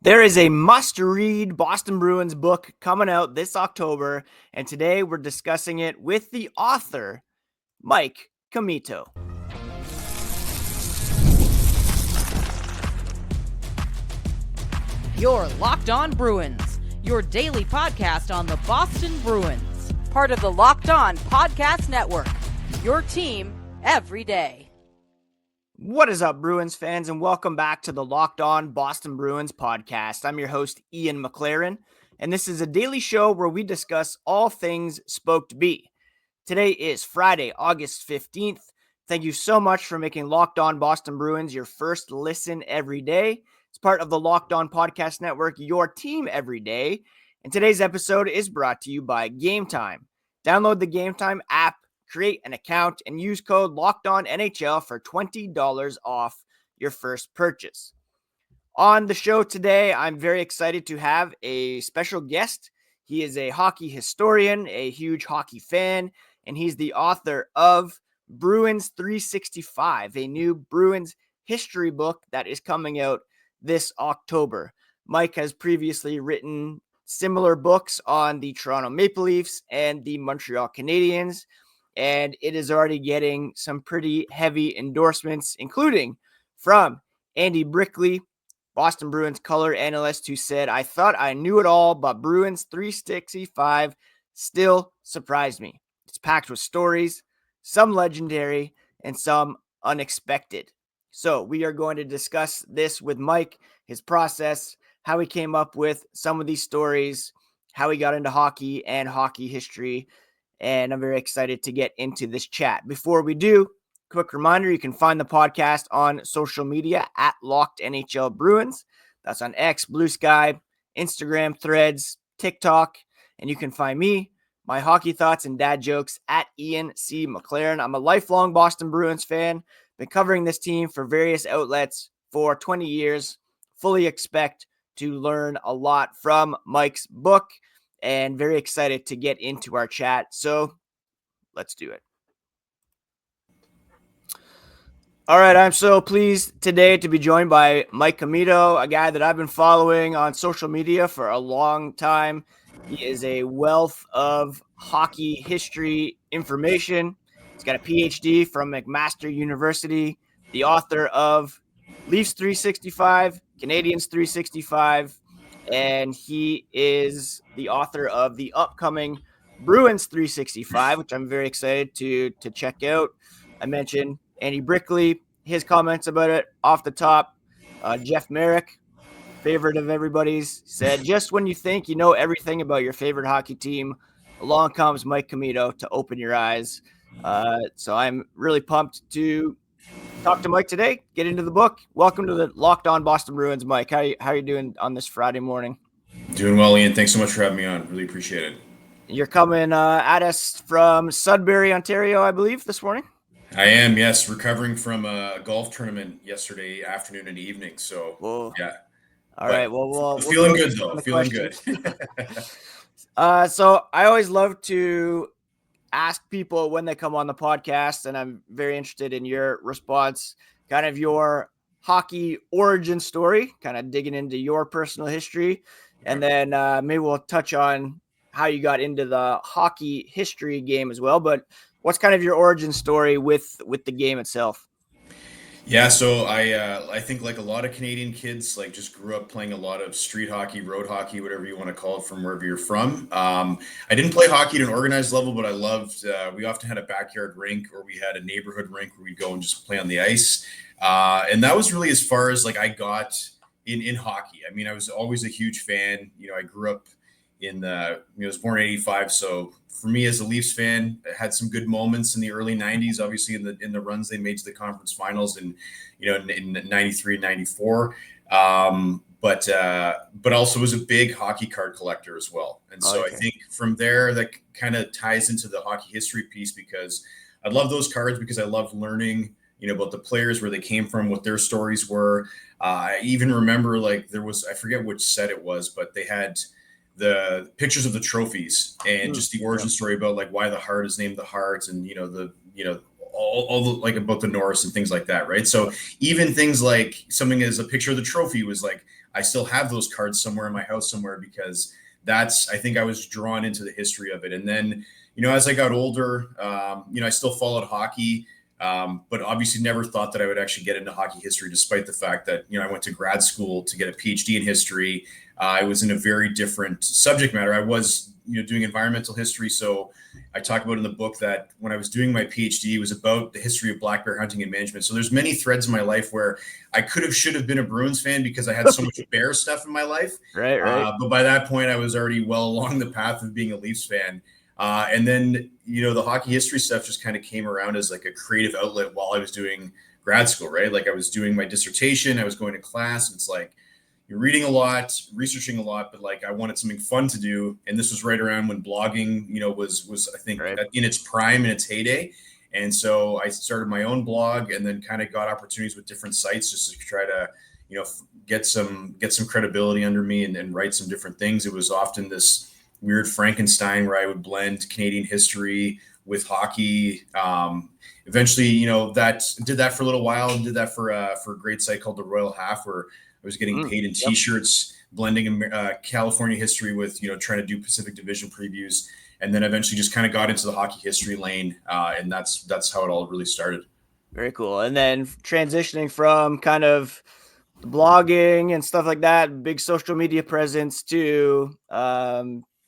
There is a must-read Boston Bruins book coming out this October, and today we're discussing it with the author, Mike Comito. You're Locked On Bruins, your daily podcast on the Boston Bruins. Part of the Locked On Podcast Network, your team every day. What is up, Bruins fans, and welcome back to the Locked On Boston Bruins podcast. I'm your host, Ian McLaren, and this is a daily show where we discuss all things spoke to be. Today is Friday, August 15th. Thank you so much for making Locked On Boston Bruins your first listen every day. It's part of the Locked On Podcast Network, your team every day. And today's episode is brought to you by Game Time. Download the Game Time app, create an account, and use code LOCKEDONNHL for $20 off your first purchase. On the show today, I'm very excited to have a special guest. He is a hockey historian, a huge hockey fan, and he's the author of Bruins365, a new Bruins history book that is coming out this October. Mike has previously written similar books on the Toronto Maple Leafs and the Montreal Canadiens, and it is already getting some pretty heavy endorsements, including from Andy Brickley, Boston Bruins color analyst, who said, "I thought I knew it all, but Bruins365 still surprised me. It's packed with stories, some legendary and some unexpected." So we are going to discuss this with Mike, his process, how he came up with some of these stories, how he got into hockey and hockey history. And I'm very excited to get into this chat. Before we do, quick reminder, you can find the podcast on social media at Locked NHL Bruins. That's on X, Blue Sky, Instagram, Threads, TikTok. And you can find me, my hockey thoughts and dad jokes at Ian C. McLaren. I'm a lifelong Boston Bruins fan. Been covering this team for various outlets for 20 years. Fully expect to learn a lot from Mike's book, and very excited to get into our chat. So let's do it. All right, I'm so pleased today to be joined by Mike Comito, a guy that I've been following on social media for a long time. He is a wealth of hockey history information. He's got a PhD from McMaster University, the author of Leafs 365, Canadiens 365, and he is the author of the upcoming Bruins 365, which I'm very excited to check out. I mentioned Andy Brickley, his comments about it off the top. Jeff Merrick, favorite of everybody's, said, "Just when you think you know everything about your favorite hockey team, along comes Mike Comito to open your eyes." So I'm really pumped to talk to Mike today, get into the book. Welcome to the Locked On Boston Bruins, Mike. How are you doing on this Friday morning? Doing well, Ian. Thanks so much for having me on. Really appreciate it. You're coming at us from Sudbury, Ontario, I believe, this morning? I am, yes. Recovering from a golf tournament yesterday afternoon and evening. So, Whoa. yeah. All right. Well, we'll feeling good, though. Feeling good. So I always love to ask people when they come on the podcast, and I'm very interested in your response, kind of your hockey origin story, kind of digging into your personal history. And then maybe we'll touch on how you got into the hockey history game as well. But what's kind of your origin story with the game itself? Yeah, so I think like a lot of Canadian kids, like just grew up playing a lot of street hockey, road hockey, whatever you want to call it, from wherever you're from. I didn't play hockey at an organized level, but I loved. We often had a backyard rink, or we had a neighborhood rink where we'd go and just play on the ice, and that was really as far as like I got in hockey. I mean, I was always a huge fan. You know, I grew up I was born in '85, so for me as a Leafs fan, I had some good moments in the early '90s. Obviously, in the runs they made to the conference finals, and in '93 and '94. But also was a big hockey card collector as well. And so okay. I think from there that kind of ties into the hockey history piece, because I love those cards because I love learning, about the players, where they came from, what their stories were. I even remember I forget which set it was, but they had the pictures of the trophies and just the origin story about like why the Hart is named the Hart, and all the, like about the Norris and things like that, right? So even things like something as a picture of the trophy was like, I still have those cards somewhere in my house somewhere, because I think I was drawn into the history of it. And then, as I got older, I still followed hockey, but obviously never thought that I would actually get into hockey history, despite the fact that, I went to grad school to get a PhD in history. I was in a very different subject matter. I was, doing environmental history. So I talk about in the book that when I was doing my PhD, it was about the history of black bear hunting and management. So there's many threads in my life where I should have been a Bruins fan because I had so much bear stuff in my life. Right. But by that point, I was already well along the path of being a Leafs fan. And then, the hockey history stuff just kind of came around as like a creative outlet while I was doing grad school, right? Like I was doing my dissertation, I was going to class. And it's like, you're reading a lot, researching a lot, but like I wanted something fun to do. And this was right around when blogging, was I think Right. in its prime, in its heyday. And so I started my own blog, and then kind of got opportunities with different sites just to try to, get some credibility under me and write some different things. It was often this weird Frankenstein where I would blend Canadian history with hockey. Eventually, that did that for a little while, and did that for a great site called the Royal Half, where I was getting paid in T-shirts, blending California history with, trying to do Pacific Division previews, and then eventually just kind of got into the hockey history lane, and that's how it all really started. Very cool. And then transitioning from kind of blogging and stuff like that, big social media presence, to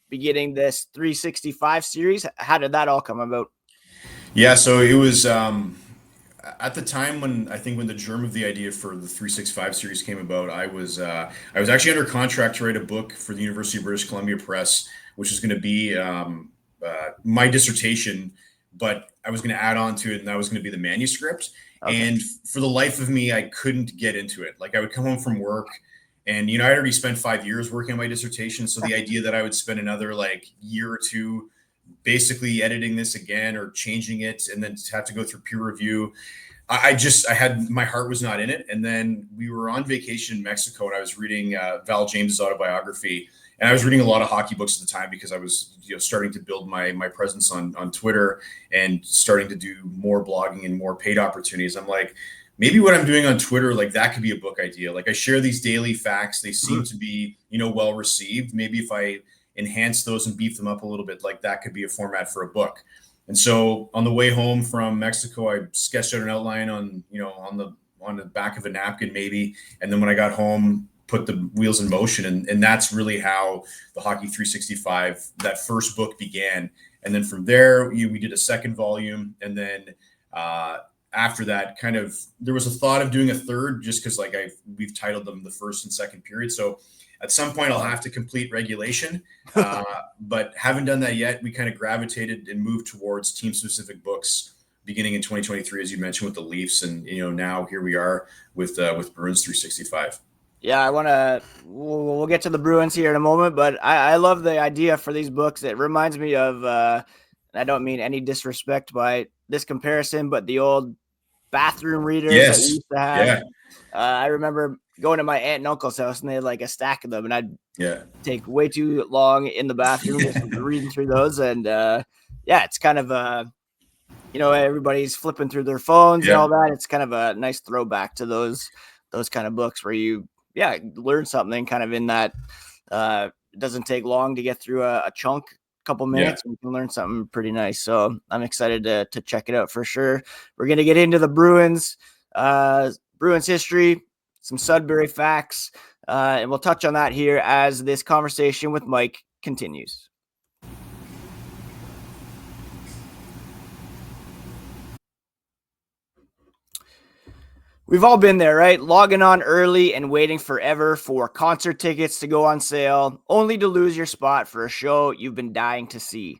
beginning this 365 series. How did that all come about? Yeah, so it was at the time when the germ of the idea for the 365 series came about. I was actually under contract to write a book for the University of British Columbia Press, which is going to be my dissertation, but I was going to add on to it, and that was going to be the manuscript. Okay. And for the life of me, I couldn't get into it. Like I would come home from work, and I already spent 5 years working on my dissertation, so the idea that I would spend another like year or two basically editing this again or changing it, and then have to go through peer review, I had, my heart was not in it. And then we were on vacation in Mexico, and I was reading Val James's autobiography, and I was reading a lot of hockey books at the time because I was starting to build my presence on Twitter and starting to do more blogging and more paid opportunities. I'm like, maybe what I'm doing on Twitter, like that could be a book idea. Like I share these daily facts, they seem to be well received. Maybe if I enhance those and beef them up a little bit, like that could be a format for a book. And so on the way home from Mexico, I sketched out an outline on the back of a napkin maybe. And then when I got home, put the wheels in motion. And that's really how the Hockey 365, that first book, began. And then from there, we did a second volume. And then after that, kind of, there was a thought of doing a third, just because like we've titled them the first and second period. So at some point I'll have to complete regulation, but haven't done that yet. We kind of gravitated and moved towards team specific books beginning in 2023, as you mentioned, with the Leafs. And, now here we are with Bruins 365. Yeah, we'll get to the Bruins here in a moment, but I love the idea for these books. It reminds me of, I don't mean any disrespect by this comparison, but the old bathroom readers that we used to have. Yeah. I remember going to my aunt and uncle's house, and they had like a stack of them, and I'd take way too long in the bathroom just reading through those. And it's kind of everybody's flipping through their phones and all that. It's kind of a nice throwback to those kind of books where you learn something kind of in that. It doesn't take long to get through a chunk, couple minutes, and you can learn something pretty nice. So I'm excited to check it out for sure. We're going to get into the Bruins history, some Sudbury facts, and we'll touch on that here as this conversation with Mike continues. We've all been there, right? Logging on early and waiting forever for concert tickets to go on sale, only to lose your spot for a show you've been dying to see.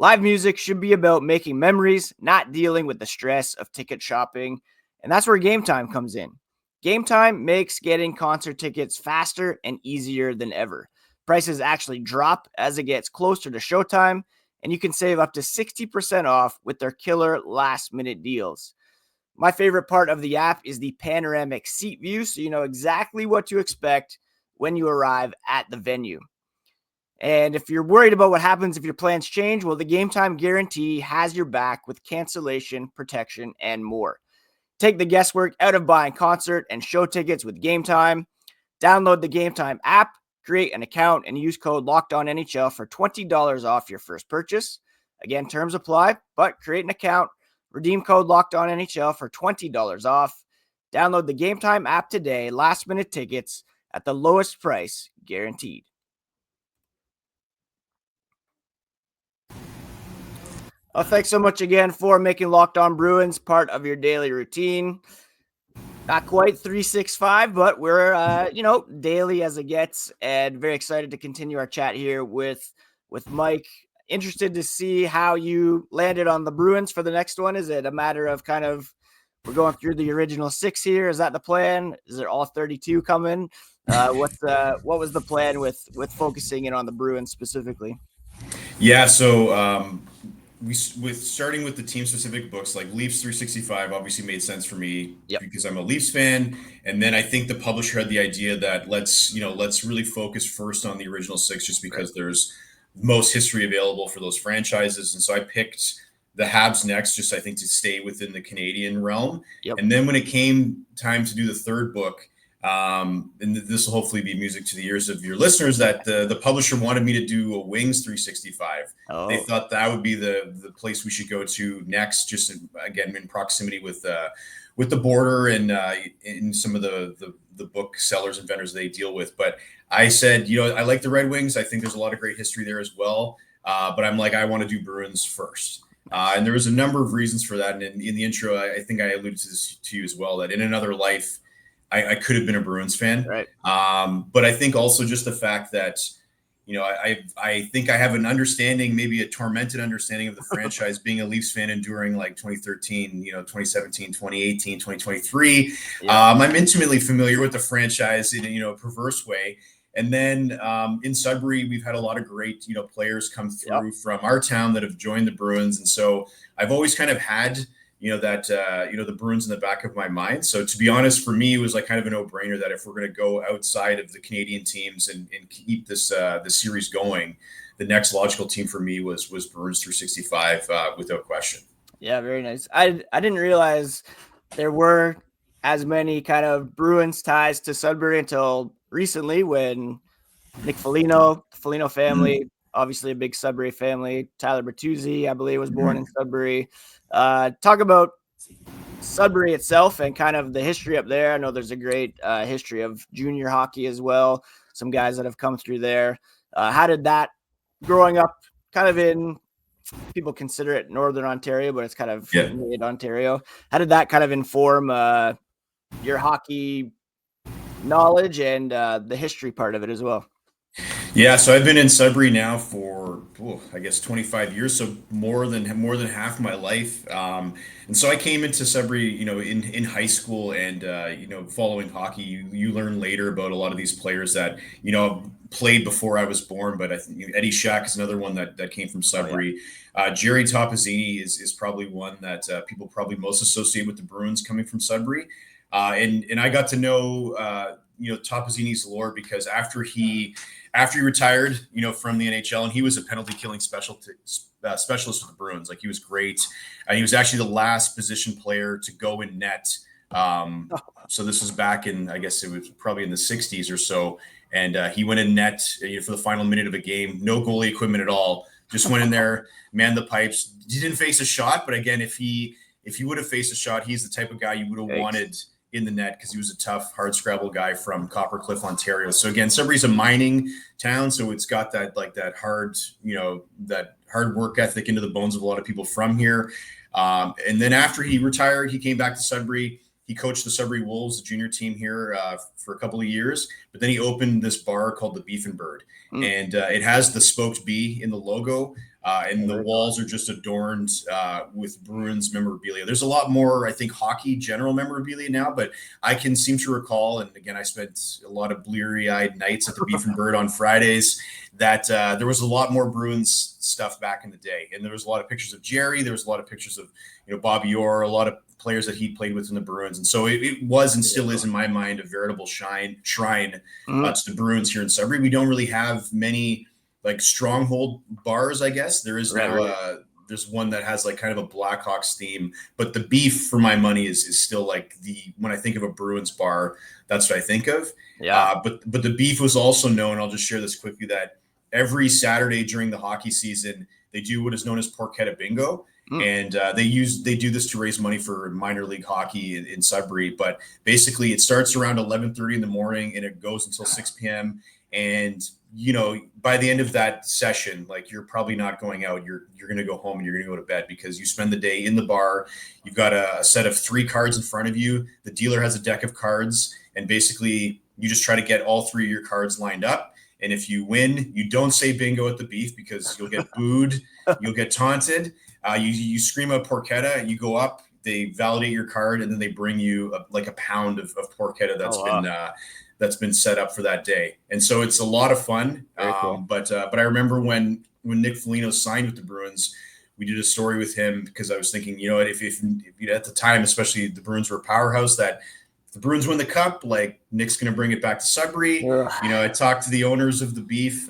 Live music should be about making memories, not dealing with the stress of ticket shopping. And that's where Game Time comes in. Game Time makes getting concert tickets faster and easier than ever. Prices actually drop as it gets closer to showtime, and you can save up to 60% off with their killer last-minute deals. My favorite part of the app is the panoramic seat view, so you know exactly what to expect when you arrive at the venue. And if you're worried about what happens if your plans change, well, the Game Time Guarantee has your back with cancellation, protection, and more. Take the guesswork out of buying concert and show tickets with Game Time. Download the Game Time app, create an account, and use code LOCKEDONNHL for $20 off your first purchase. Again, terms apply, but create an account, redeem code LOCKEDONNHL for $20 off. Download the Game Time app today. Last-minute tickets at the lowest price guaranteed. Thanks so much again for making Locked On Bruins part of your daily routine. Not quite 365, but we're, daily as it gets, and very excited to continue our chat here with Mike. Interested to see how you landed on the Bruins for the next one. Is it a matter of kind of we're going through the original 6 here? Is that the plan? Is there all 32 coming? What was the plan with focusing in on the Bruins specifically? Yeah, so starting with the team specific books, like Leafs 365 obviously made sense for me because I'm a Leafs fan. And then I think the publisher had the idea that let's really focus first on the original 6, just because there's most history available for those franchises. And so I picked the Habs next, just I think to stay within the Canadian realm. And then when it came time to do the third book, and this will hopefully be music to the ears of your listeners, that the publisher wanted me to do a Wings 365. They thought that would be the place we should go to next, just again in proximity with the border and in some of the book sellers and vendors they deal with. But I said, I like the Red Wings. I think there's a lot of great history there as well. But I'm like, I want to do Bruins first. And there was a number of reasons for that. And in the intro, I think I alluded to this to you as well, that in another life, I could have been a Bruins fan. Right. But I think also just the fact that, I think I have an understanding, maybe a tormented understanding of the franchise, being a Leafs fan enduring like 2013, 2017, 2018, 2023. I'm intimately familiar with the franchise in a perverse way. And then in Sudbury, we've had a lot of great, players come through from our town that have joined the Bruins. And so I've always kind of had the Bruins in the back of my mind. So to be honest, for me, it was like kind of a no-brainer that if we're going to go outside of the Canadian teams and keep this series going, the next logical team for me was Bruins 365 without question. Yeah, very nice. I didn't realize there were as many kind of Bruins ties to Sudbury until recently, when Nick Foligno family, obviously a big Sudbury family. Tyler Bertuzzi, I believe, was born in Sudbury. Talk about Sudbury itself and kind of the history up there. I know there's a great history of junior hockey as well. Some guys that have come through there. How did that, growing up kind of in, people consider it Northern Ontario, but it's kind of mid-Ontario. How did that kind of inform your hockey knowledge and the history part of it as well? Yeah, so I've been in Sudbury now for, I guess 25 years, so more than half my life. And so I came into Sudbury, in high school, and following hockey, you learn later about a lot of these players that played before I was born. But I think Eddie Shack is another one that came from Sudbury. Jerry Topazzini is probably one that people probably most associate with the Bruins, coming from Sudbury. And I got to know Topazzini's lore because after he retired, from the NHL, and he was a penalty killing specialist with the Bruins. Like, he was great. He was actually the last position player to go in net. So this was back in, I guess it was probably in the 60s or so. And he went in net for the final minute of a game, no goalie equipment at all. Just went in there, manned the pipes. He didn't face a shot, but again, if he would have faced a shot, he's the type of guy you would have wanted in the net, because he was a tough, hard scrabble guy from Coppercliff, Ontario. So again, Sudbury's a mining town, so it's got that hard work ethic into the bones of a lot of people from here. And then after he retired, he came back to Sudbury. He coached the Sudbury Wolves, the junior team here, for a couple of years. But then he opened this bar called the Beef and Bird, and it has the smoked bee in the logo. And the walls are just adorned with Bruins memorabilia. There's a lot more, I think, hockey general memorabilia now, but I can seem to recall, and again, I spent a lot of bleary-eyed nights at the Beef and Bird on Fridays, that there was a lot more Bruins stuff back in the day. And there was a lot of pictures of Jerry. There was a lot of pictures of Bobby Orr, a lot of players that he played with in the Bruins. And so it was and still is, in my mind, a veritable shrine to the Bruins here in Sudbury. We don't really have many like stronghold bars, I guess. There is now Right. there's one that has like kind of a Blackhawks theme, but the beef for my money is still like when I think of a Bruins bar, that's what I think of. Yeah. But the beef was also known. I'll just share this quickly that every Saturday during the hockey season, they do what is known as Porchetta Bingo. And they do this to raise money for minor league hockey in Sudbury. But basically, it starts around 11:30 in the morning and it goes until 6 p.m. And by the end of that session, like you're probably not going out. You're going to go home and you're going to go to bed because you spend the day in the bar. You've got a set of 3 cards in front of you. The dealer has a deck of cards, and basically you just try to get all 3 of your cards lined up. And if you win, you don't say bingo at the beef because you'll get booed, you'll get taunted. You scream out porchetta, you go up, they validate your card, and then they bring you a pound of porchetta that's been set up for that day. And so it's a lot of fun. Cool. But I remember when Nick Foligno signed with the Bruins, we did a story with him because I was thinking, if at the time, especially the Bruins were a powerhouse, that if the Bruins win the cup, like Nick's going to bring it back to Sudbury. I talked to the owners of the beef.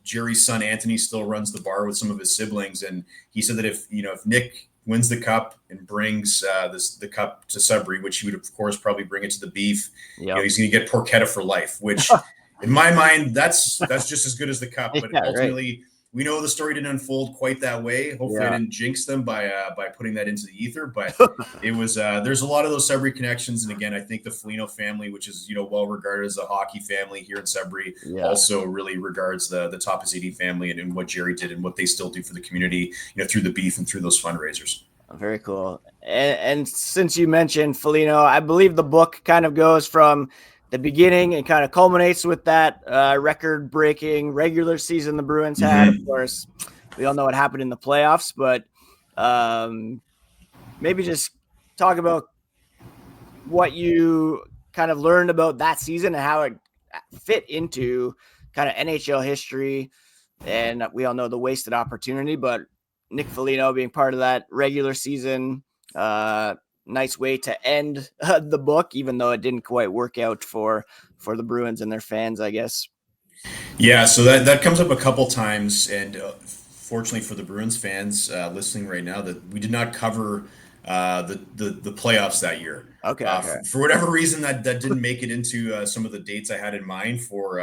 Jerry's son Anthony still runs the bar with some of his siblings, and he said that if Nick wins the cup and brings the cup to Sudbury, which he would of course probably bring it to the beef, he's going to get porchetta for life. Which, in my mind, that's just as good as the cup. But ultimately, we know the story didn't unfold quite that way. Hopefully, I didn't jinx them by putting that into the ether. But it was there's a lot of those Sudbury connections, and again, I think the Foligno family, which is well regarded as a hockey family here in Sudbury, also really regards the Topaziti family and what Jerry did and what they still do for the community, through the beef and through those fundraisers. Very cool. And since you mentioned Foligno, I believe the book kind of goes from the beginning and kind of culminates with that record-breaking regular season the Bruins had. Of course, we all know what happened in the playoffs, but maybe just talk about what you kind of learned about that season and how it fit into kind of NHL history. And we all know the wasted opportunity, but Nick Foligno being part of that regular season, nice way to end the book, even though it didn't quite work out for the Bruins and their fans, I guess. Yeah, so that comes up a couple times, and fortunately for the Bruins fans listening right now, that we did not cover the playoffs that year. Okay. For whatever reason, that didn't make it into some of the dates I had in mind for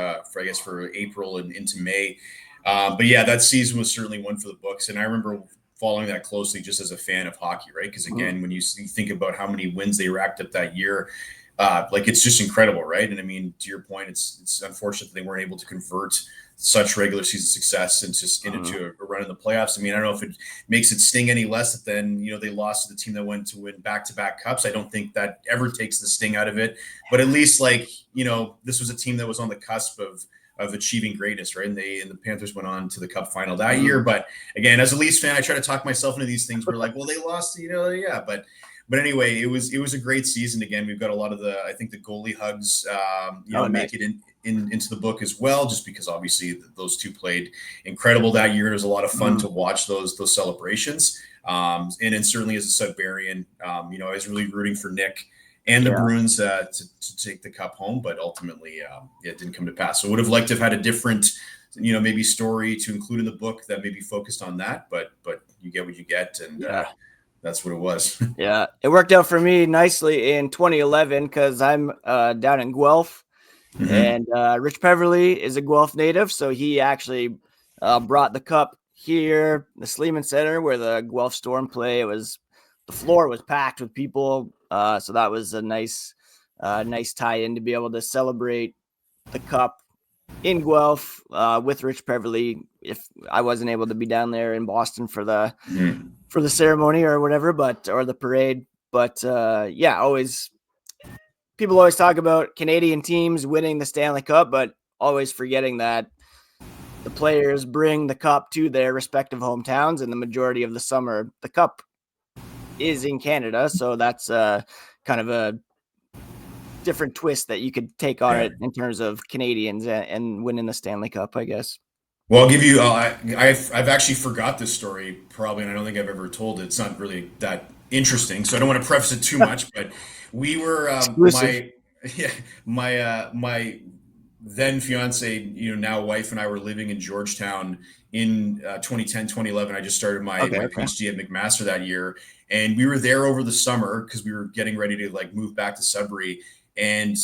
April and into May. But yeah, that season was certainly one for the books, and I remember following that closely just as a fan of hockey, right? Because again, when you think about how many wins they racked up that year, it's just incredible, right? And I mean, to your point, it's unfortunate that they weren't able to convert such regular season success into a run in the playoffs. I mean, I don't know if it makes it sting any less that then, they lost to the team that went to win back-to-back cups. I don't think that ever takes the sting out of it, but at least this was a team that was on the cusp of achieving greatness, right? And the Panthers went on to the Cup final that year. But again, as a Leafs fan, I try to talk myself into these things. We're like, well, they lost, But anyway, it was a great season. Again, we've got a lot of the goalie hugs, make it into the book as well, just because obviously those two played incredible that year. It was a lot of fun to watch those celebrations. And then certainly as a Sudburian, I was really rooting for Nick and the Bruins to take the cup home, but ultimately it didn't come to pass. So would have liked to have had a different, maybe story to include in the book that maybe focused on that, but you get what you get, and that's what it was. Yeah, it worked out for me nicely in 2011 because I'm down in Guelph, and Rich Peverly is a Guelph native, so he actually brought the cup here, the Sleeman Center, where the Guelph Storm play. The floor was packed with people. So that was a nice tie-in to be able to celebrate the cup in Guelph with Rich Peverly. If I wasn't able to be down there in Boston for the ceremony or whatever, or the parade, but people always talk about Canadian teams winning the Stanley Cup, but always forgetting that the players bring the cup to their respective hometowns, and the majority of the summer, the cup is in Canada. So that's kind of a different twist that you could take on it in terms of Canadians and winning the Stanley Cup, I guess. Well, I'll give you, I've actually forgot this story probably, and I don't think I've ever told it. It's not really that interesting, so I don't want to preface it too much, but we were, then fiance, now wife, and I were living in Georgetown in 2010, 2011. I just started my PhD at McMaster that year. And we were there over the summer because we were getting ready to move back to Sudbury. And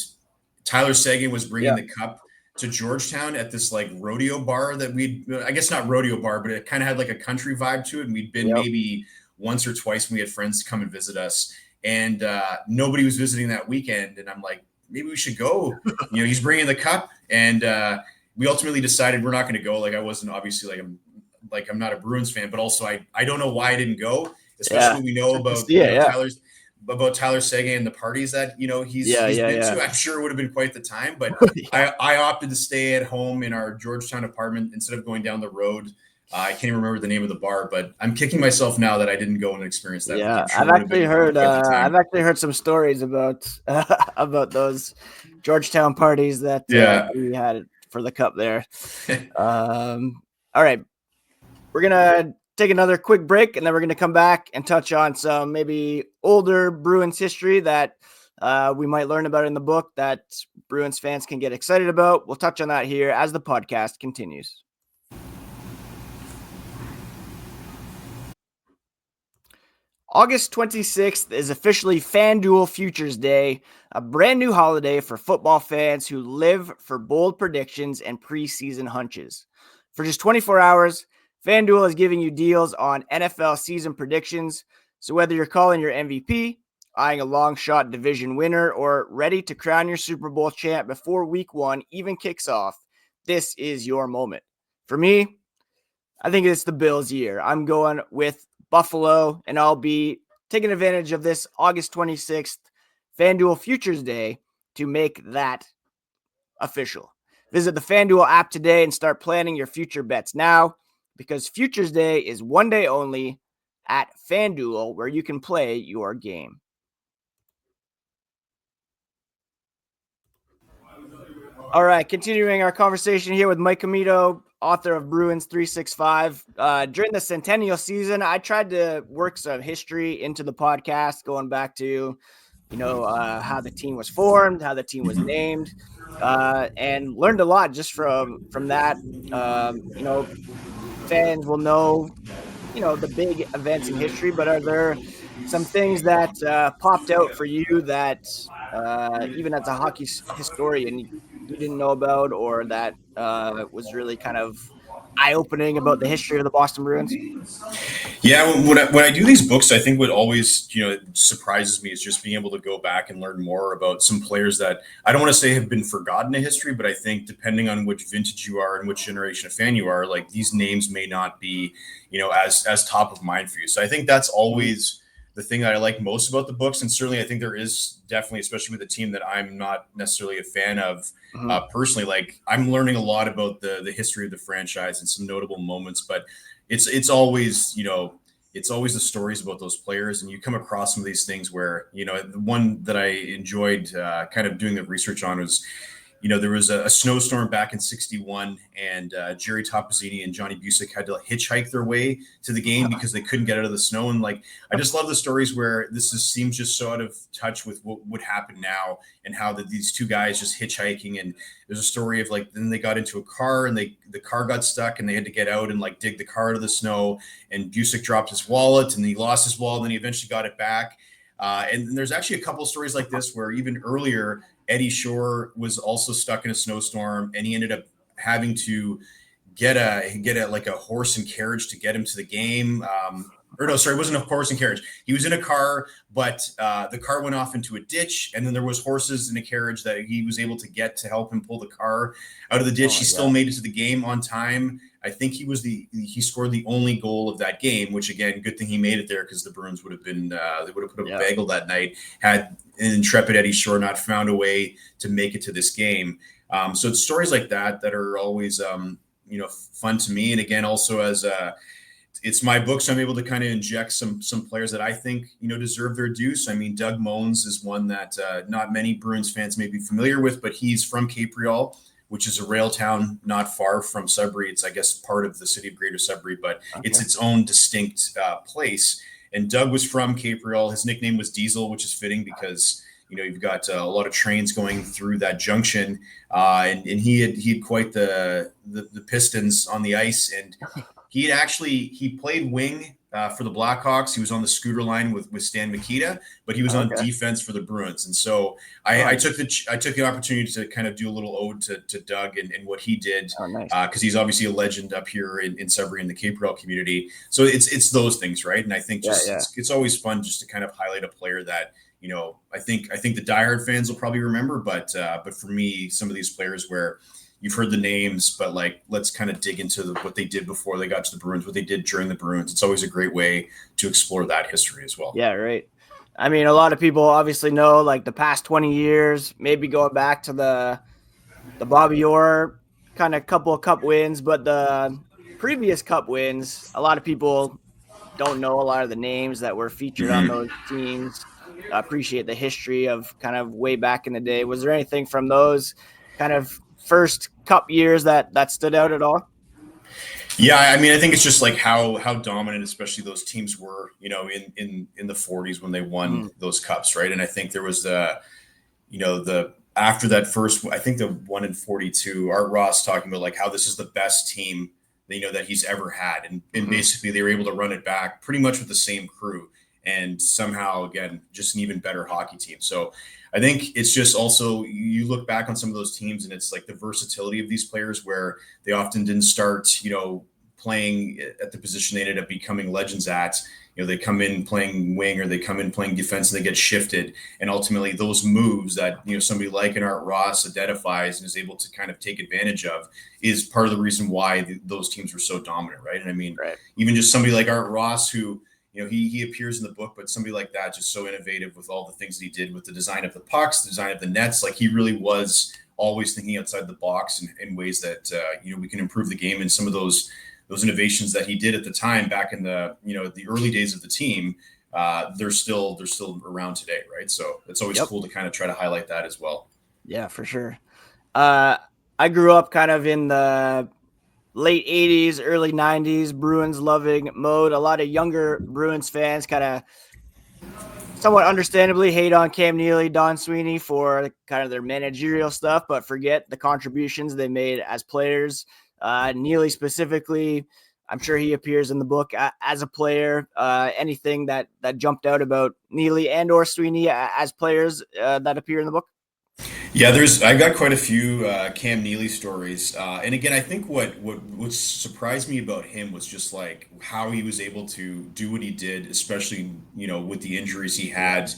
Tyler Seguin was bringing the cup to Georgetown at this rodeo bar that I guess not rodeo bar, but it kind of had a country vibe to it. And we'd been maybe once or twice when we had friends come and visit us. And nobody was visiting that weekend. And I'm like, maybe we should go. He's bringing the cup. And we ultimately decided we're not going to go. I wasn't obviously I'm not a Bruins fan, but also I don't know why I didn't go. Especially when we know about Tyler Seguin and the parties that he's been to. I'm sure it would have been quite the time, but I opted to stay at home in our Georgetown apartment instead of going down the road. I can't even remember the name of the bar, but I'm kicking myself now that I didn't go and experience that. Yeah, I've actually heard some stories about about those Georgetown parties that we had for the cup there. All right, we're gonna take another quick break, and then we're going to come back and touch on some maybe older Bruins history that we might learn about in the book that Bruins fans can get excited about. We'll touch on that here as the podcast continues. August 26th is officially FanDuel Futures Day, a brand new holiday for football fans who live for bold predictions and preseason hunches. For just 24 hours, FanDuel is giving you deals on NFL season predictions. So whether you're calling your MVP, eyeing a long shot division winner, or ready to crown your Super Bowl champ before week 1 even kicks off, this is your moment. For me, I think it's the Bills year. I'm going with Buffalo, and I'll be taking advantage of this August 26th FanDuel Futures Day to make that official. Visit the FanDuel app today and start planning your future bets now, because Futures Day is one day only at FanDuel, where you can play your game. All right, continuing our conversation here with Mike Comito, author of Bruins365. During the centennial season, I tried to work some history into the podcast, going back to, how the team was formed, how the team was named, and learned a lot just from that. Fans will know, the big events in history, but are there some things that popped out for you that even as a hockey historian you didn't know about, or that was really kind of eye-opening about the history of the Boston Bruins? Yeah, when I do these books, I think what always surprises me is just being able to go back and learn more about some players that I don't want to say have been forgotten in history, but I think depending on which vintage you are and which generation of fan you are, these names may not be as top of mind for you. So I think that's always the thing that I like most about the books. And certainly I think there is definitely, especially with a team that I'm not necessarily a fan of personally, I'm learning a lot about the history of the franchise and some notable moments, but it's always, it's always the stories about those players. And you come across some of these things where, the one that I enjoyed kind of doing the research on was, there was a snowstorm back in '61, and Jerry Topazini and Johnny Busick had to hitchhike their way to the game because they couldn't get out of the snow. And I just love the stories where seems just so out of touch with what would happen now, and how these two guys just hitchhiking. And there's a story of then they got into a car and the car got stuck and they had to get out and dig the car out of the snow. And Busick dropped his wallet and he lost his wallet, and he eventually got it back. And there's actually a couple of stories like this where even earlier, Eddie Shore was also stuck in a snowstorm, and he ended up having to get a horse and carriage to get him to the game. It wasn't a horse and carriage. He was in a car, but the car went off into a ditch, and then there was horses in a carriage that he was able to get to help him pull the car out of the ditch. He still made it to the game on time. I think he scored the only goal of that game, which again, good thing he made it there, because the Bruins would have been they would have put up a bagel that night had an intrepid Eddie Shore not found a way to make it to this game. So it's stories like that are always fun to me. And again, also as it's my book, so I'm able to kind of inject some players that I think deserve their due. So I mean, Doug Mohns is one that not many Bruins fans may be familiar with, but he's from Cape Real, which is a rail town not far from Sudbury. It's, I guess, part of the city of Greater Sudbury, but it's its own distinct place. And Doug was from Cape Real. His nickname was Diesel, which is fitting because, you've got a lot of trains going through that junction, and he had quite the Pistons on the ice, and he played wing for the Blackhawks. He was on the scooter line with Stan Mikita, but he was on defense for the Bruins. And so I took the opportunity to kind of do a little ode to Doug and what he did, because he's obviously a legend up here in Sudbury in the Cape Breton community. So it's those things, right? And I think it's always fun just to kind of highlight a player that, I think the diehard fans will probably remember, but for me, some of these players where you've heard the names, but like, let's kind of dig into what they did before they got to the Bruins, what they did during the Bruins. It's always a great way to explore that history as well. Yeah, right. I mean, a lot of people obviously know like the past 20 years, maybe going back to the Bobby Orr kind of couple of cup wins, but the previous cup wins, a lot of people don't know a lot of the names that were featured on those teams. Appreciate the history of kind of way back in the day. Was there anything from those kind of first cup years that stood out at all? Yeah, I mean, I think it's just like how dominant, especially those teams were, in the 40s when they won those cups, right? And I think there was the after that first, I think the one in 42, Art Ross talking about like how this is the best team that he's ever had, and basically they were able to run it back pretty much with the same crew, and somehow again just an even better hockey team. So I think it's just also, you look back on some of those teams and it's like the versatility of these players where they often didn't start, playing at the position they ended up becoming legends at. They come in playing wing or they come in playing defense and they get shifted. And ultimately those moves that, somebody like an Art Ross identifies and is able to kind of take advantage of is part of the reason why those teams were so dominant. Right. And I mean, even just somebody like Art Ross, who, he appears in the book, but somebody like that, just so innovative with all the things that he did with the design of the pucks, the design of the nets. Like he really was always thinking outside the box in ways that, we can improve the game. And some of those innovations that he did at the time back in the, the early days of the team, they're still around today. Right. So it's always cool to kind of try to highlight that as well. Yeah, for sure. I grew up kind of in the late 80s, early 90s, Bruins loving mode. A lot of younger Bruins fans kind of somewhat understandably hate on Cam Neely, Don Sweeney for kind of their managerial stuff, but forget the contributions they made as players. Neely specifically, I'm sure he appears in the book as a player. Anything that jumped out about Neely and or Sweeney as players that appear in the book? Yeah, I got quite a few Cam Neely stories, and again, I think what surprised me about him was just like how he was able to do what he did, especially with the injuries he had,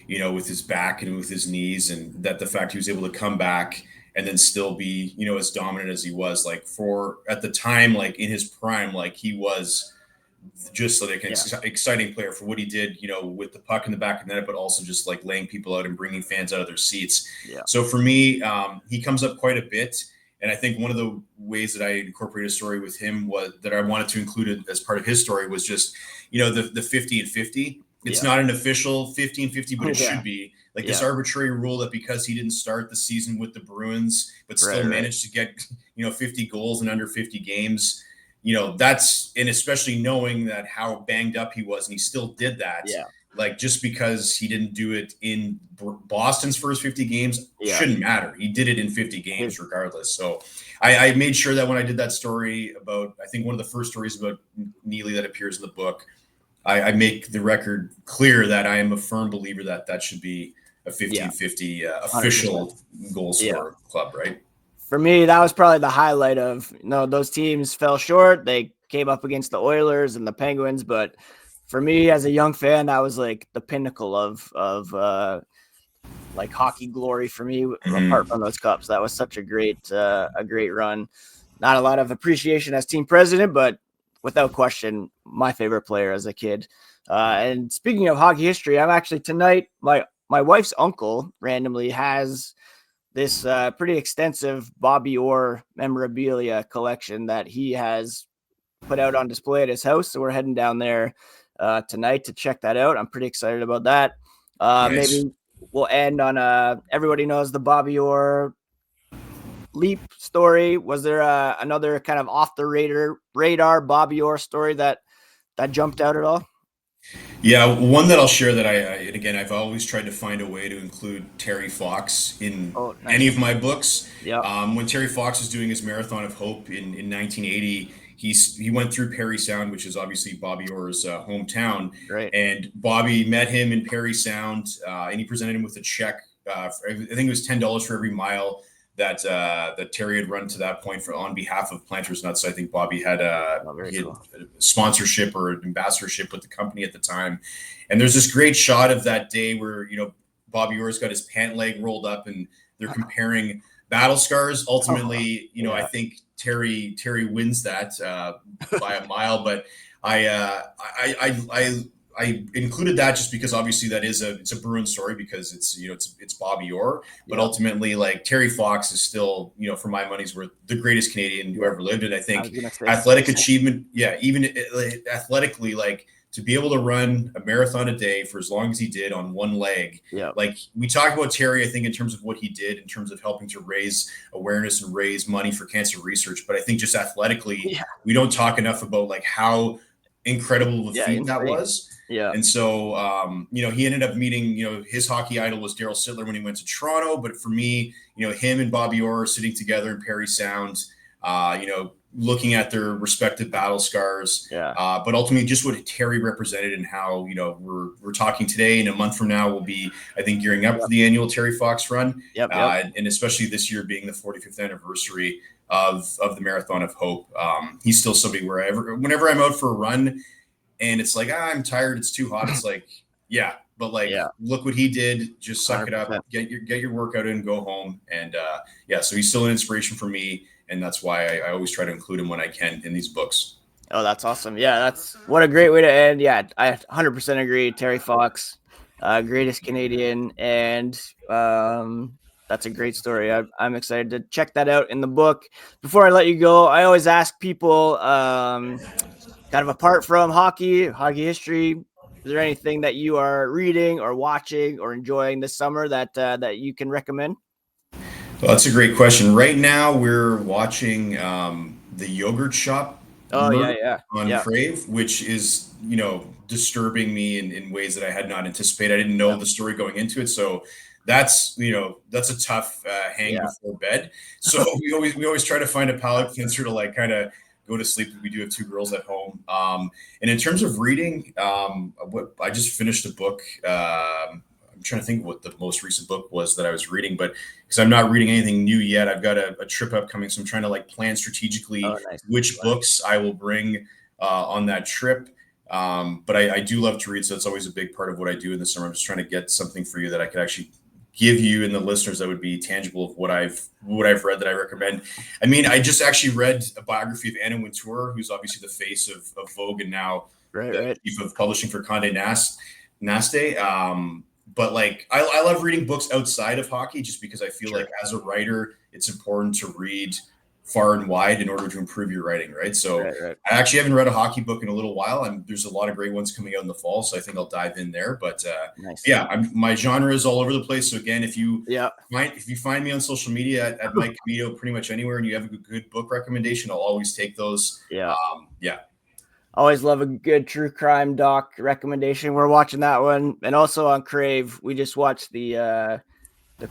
with his back and with his knees, and that the fact he was able to come back and then still be as dominant as he was, like for at the time, like in his prime, like he was just like an exciting player for what he did, with the puck in the back of the net, but also just like laying people out and bringing fans out of their seats. Yeah. So for me, he comes up quite a bit. And I think one of the ways that I incorporated a story with him was that I wanted to include it as part of his story was just, the 50 and 50. It's not an official 50 and 50, but it should be like this arbitrary rule that because he didn't start the season with the Bruins, but still managed to get, 50 goals in under 50 games. That's, and especially knowing that how banged up he was and he still did that. Yeah. Like just because he didn't do it in Boston's first 50 games shouldn't matter. He did it in 50 games regardless. So I made sure that when I did that story about, I think one of the first stories about Neely that appears in the book, I make the record clear that I am a firm believer that should be a 50-50 official 100%. Goal scorer club, right? For me, that was probably the highlight of, those teams fell short. They came up against the Oilers and the Penguins. But for me as a young fan, that was like the pinnacle of like hockey glory for me, apart from those cups. That was such a great run. Not a lot of appreciation as team president, but without question, my favorite player as a kid. And speaking of hockey history, I'm actually tonight, my wife's uncle randomly has this pretty extensive Bobby Orr memorabilia collection that he has put out on display at his house. So we're heading down there tonight to check that out. I'm pretty excited about that. Nice. Maybe we'll end on everybody knows the Bobby Orr leap story. Was there another kind of off the radar Bobby Orr story that jumped out at all? Yeah, one that I'll share that and again, I've always tried to find a way to include Terry Fox in Oh, any of nice. my books. Yep. When Terry Fox was doing his Marathon of Hope in 1980, he went through Parry Sound, which is obviously Bobby Orr's hometown, Great. and Bobby met him in Parry Sound, and he presented him with a check. I think it was $10 for every mile that Terry had run to that point for on behalf of Planters Nuts. So I think Bobby had Oh, very he had cool. a sponsorship or an ambassadorship with the company at the time. And there's this great shot of that day where Bobby Orr's got his pant leg rolled up, and they're comparing battle scars. Ultimately, I Yeah. think Terry wins that by a mile, but I included that just because obviously that is it's a Bruin story because it's Bobby Orr, but Yep. ultimately like Terry Fox is still for my money's worth the greatest Canadian who ever lived, and I I was think gonna say. athletic achievement, even athletically, like to be able to run a marathon a day for as long as he did on one leg. Yep. Like we talk about Terry, I think in terms of what he did in terms of helping to raise awareness and raise money for cancer research, but I think just athletically, Yeah. we don't talk enough about like how incredible of a Yeah. feat that Insane. was. Yeah. And so, he ended up meeting, his hockey idol was Daryl Sittler when he went to Toronto. But for me, him and Bobby Orr sitting together in Parry Sound, looking at their respective battle scars. Yeah. But ultimately, just what Terry represented and how, we're talking today. And a month from now, we'll be, I think, gearing up for the annual Terry Fox run. Yep. And especially this year being the 45th anniversary of the Marathon of Hope. He's still somebody whenever I'm out for a run, and it's like, I'm tired, it's too hot. It's like, yeah, but like, Yeah. look what he did. Just suck it up, 100%. get your workout in, go home. And so he's still an inspiration for me. And that's why I always try to include him when I can in these books. Oh, that's awesome. Yeah, that's what a great way to end. Yeah, I 100% agree. Terry Fox, greatest Canadian, and that's a great story. I'm excited to check that out in the book. Before I let you go, I always ask people, kind of apart from hockey history, is there anything that you are reading or watching or enjoying this summer that you can recommend? Well, that's a great question. Right now, we're watching the Yogurt Shop Oh murder yeah, on yeah, Crave, which is disturbing me in ways that I had not anticipated. I didn't yeah, know the story going into it, so that's a tough hang yeah. before bed. So we always try to find a palate cleanser to like kind of go to sleep. We do have two girls at home. And in terms of reading, what I just finished a book. I'm trying to think what the most recent book was that I was reading, but because I'm not reading anything new yet, I've got a trip upcoming, so I'm trying to like plan strategically Oh, nice. which books I will bring on that trip. But I do love to read, so it's always a big part of what I do in the summer. I'm just trying to get something for you that I could actually give you and the listeners that would be tangible of what I've read that I recommend. I mean, I just actually read a biography of Anna Wintour, who's obviously the face of Vogue and now the Right. chief of publishing for Condé Nast. But like I love reading books outside of hockey just because I feel Sure. like as a writer it's important to read far and wide in order to improve your writing, right? So Right. I actually haven't read a hockey book in a little while, and there's a lot of great ones coming out in the fall, so I think I'll dive in there. But Nice. my genre is all over the place. So again, if you Yeah. find me on social media at Mike Comito pretty much anywhere, and you have a good book recommendation, I'll always take those. Yeah. Yeah. Always love a good true crime doc recommendation. We're watching that one. And also on Crave, we just watched the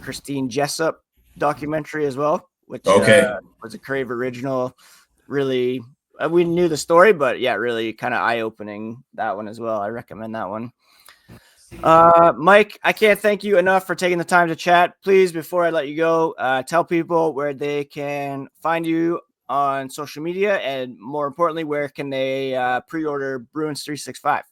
Christine Jessup documentary as well, which Okay. was a Crave original. Really, we knew the story, but yeah, really kind of eye-opening, that one as well. I recommend that one. Mike, I can't thank you enough for taking the time to chat. Please, before I let you go, tell people where they can find you on social media, and more importantly, where can they pre-order Bruins365?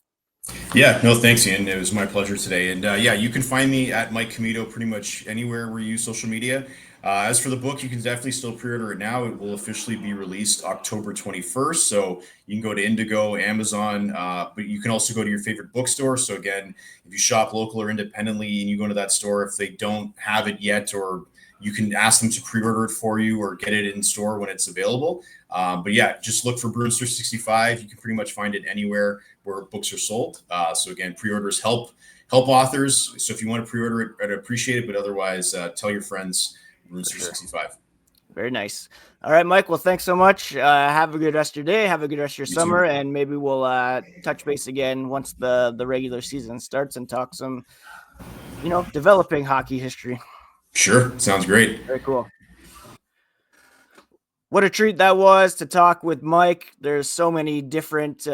Yeah, no, thanks, Ian. It was my pleasure today. And you can find me at Mike Comito pretty much anywhere where you use social media. As for the book, you can definitely still pre-order it now. It will officially be released October 21st. So you can go to Indigo, Amazon, but you can also go to your favorite bookstore. So again, if you shop local or independently and you go to that store, if they don't have it yet, or you can ask them to pre-order it for you or get it in store when it's available. But yeah, just look for Bruins365. You can pretty much find it anywhere where books are sold. So again, pre-orders help authors. So if you want to pre-order it, I'd appreciate it. But otherwise, tell your friends Bruins365. Very nice. All right, Mike. Well, thanks so much. Have a good rest of your day. Have a good rest of your summer. too. And maybe we'll touch base again once the regular season starts and talk some, developing hockey history. Sure. Sounds great. Very cool. What a treat that was to talk with Mike. There's so many different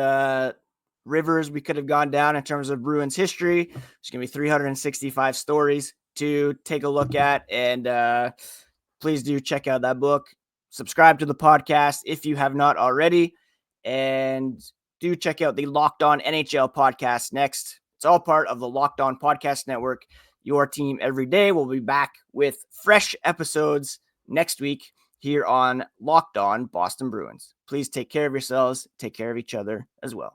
rivers we could have gone down in terms of Bruins history. There's going to be 365 stories to take a look at. And please do check out that book. Subscribe to the podcast if you have not already. And do check out the Locked On NHL podcast next. It's all part of the Locked On Podcast Network. Your team every day. We'll be back with fresh episodes next week here on Locked On Boston Bruins. Please take care of yourselves. Take care of each other as well.